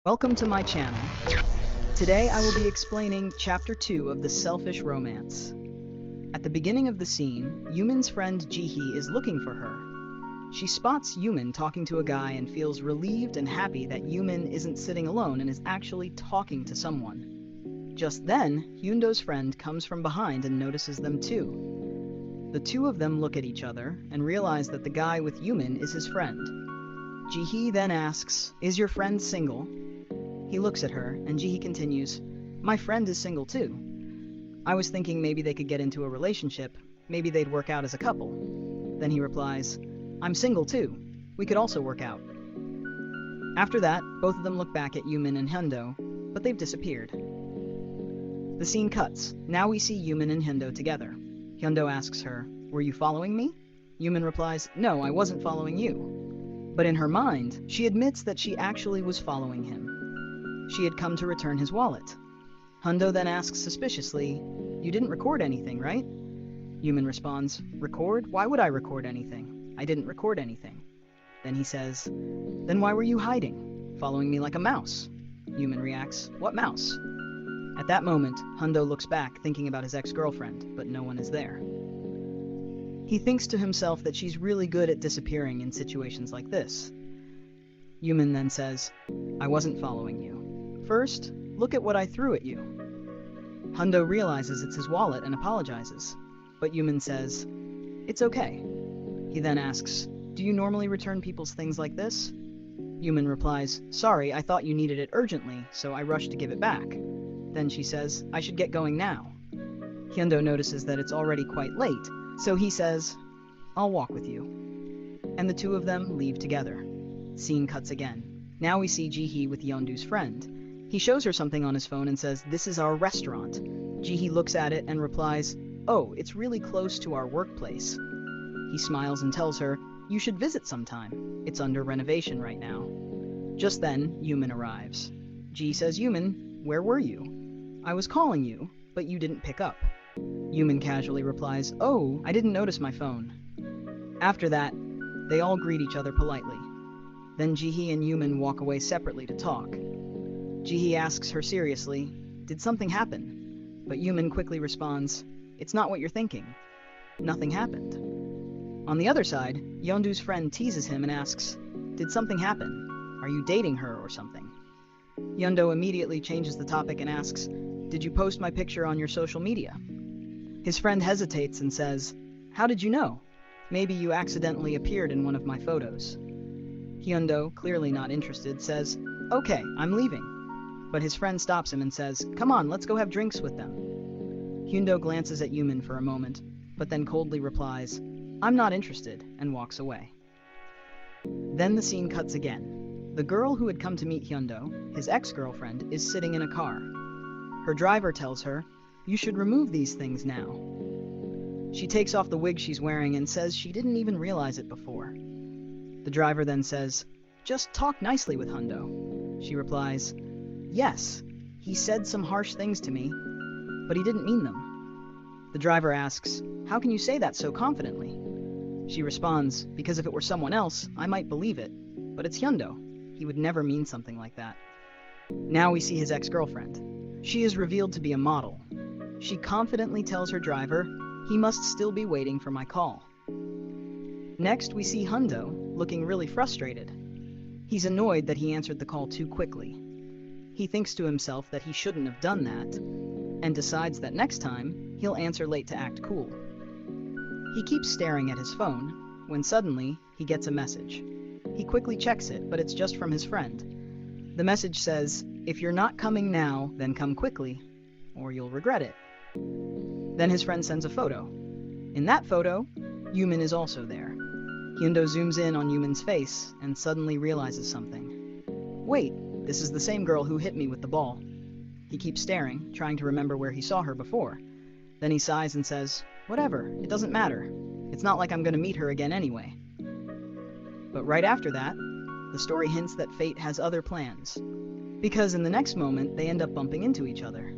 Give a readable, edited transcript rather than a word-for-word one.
Welcome to my channel. Today I will be explaining Chapter 2 of The Selfish Romance. At the beginning of the scene, Yumin's friend Jihee is looking for her. She spots Yumin talking to a guy and feels relieved and happy that Yumin isn't sitting alone and is actually talking to someone. Just then, Hyundo's friend comes from behind and notices them too. The two of them look at each other and realize that the guy with Yumin is his friend. Jihee then asks, "Is your friend single?" He looks at her, and Jihee continues, "My friend is single too. I was thinking maybe they could get into a relationship, maybe they'd work out as a couple." Then he replies, "I'm single too. We could also work out." After that, both of them look back at Yumin and Hyundo, but they've disappeared. The scene cuts. Now we see Yumin and Hyundo together. Hyundo asks her, "Were you following me?" Yumin replies, "No, I wasn't following you." But in her mind, she admits that she actually was following him. She had come to return his wallet. Hyundo then asks suspiciously, "You didn't record anything, right?" Yumin responds, "Record? Why would I record anything? I didn't record anything." Then he says, "Then why were you hiding? Following me like a mouse?" Yumin reacts, "What mouse?" At that moment, Hyundo looks back thinking about his ex-girlfriend, but no one is there. He thinks to himself that she's really good at disappearing in situations like this. Yumin then says, "I wasn't following you. First, look at what I threw at you." Hyundo realizes it's his wallet and apologizes, but Yumin says, "It's okay." He then asks, "Do you normally return people's things like this?" Yumin replies, "Sorry, I thought you needed it urgently, so I rushed to give it back." Then she says, "I should get going now." Hyundo notices that it's already quite late, so he says, "I'll walk with you." And the two of them leave together. Scene cuts again. Now we see Jihee with Yeondu's friend. He shows her something on his phone and says, "This is our restaurant." Jihee looks at it and replies, "Oh, it's really close to our workplace." He smiles and tells her, "You should visit sometime. It's under renovation right now." Just then, Yumin arrives. Jihee says, "Yumin, where were you? I was calling you, but you didn't pick up." Yumin casually replies, "Oh, I didn't notice my phone." After that, they all greet each other politely. Then Jihee and Yumin walk away separately to talk. Jihee asks her seriously, "Did something happen?" But Yumin quickly responds, "It's not what you're thinking. Nothing happened." On the other side, Yeondu's friend teases him and asks, "Did something happen? Are you dating her or something?" Yeondu immediately changes the topic and asks, "Did you post my picture on your social media?" His friend hesitates and says, "How did you know? Maybe you accidentally appeared in one of my photos." Hyundo, clearly not interested, says, "Okay, I'm leaving." But his friend stops him and says, "Come on, let's go have drinks with them." Hyundo glances at Yumin for a moment, but then coldly replies, "I'm not interested," and walks away. Then the scene cuts again. The girl who had come to meet Hyundo, his ex-girlfriend, is sitting in a car. Her driver tells her, "You should remove these things now." She takes off the wig she's wearing and says she didn't even realize it before. The driver then says, "Just talk nicely with Hyundo." She replies, "Yes, he said some harsh things to me, but he didn't mean them." The driver asks, "How can you say that so confidently?" She responds, "Because if it were someone else, I might believe it, but it's Hyundo. He would never mean something like that." Now we see his ex-girlfriend. She is revealed to be a model. She confidently tells her driver, "He must still be waiting for my call." Next, we see Hyundo, looking really frustrated. He's annoyed that he answered the call too quickly. He thinks to himself that he shouldn't have done that, and decides that next time, he'll answer late to act cool. He keeps staring at his phone, when suddenly, he gets a message. He quickly checks it, but it's just from his friend. The message says, "If you're not coming now, then come quickly, or you'll regret it." Then his friend sends a photo. In that photo, Yumin is also there. Hyundo zooms in on Yumin's face and suddenly realizes something. Wait, this is the same girl who hit me with the ball. He keeps staring, trying to remember where he saw her before. Then he sighs and says, "Whatever, it doesn't matter. It's not like I'm going to meet her again anyway." But right after that, the story hints that fate has other plans. Because in the next moment, they end up bumping into each other.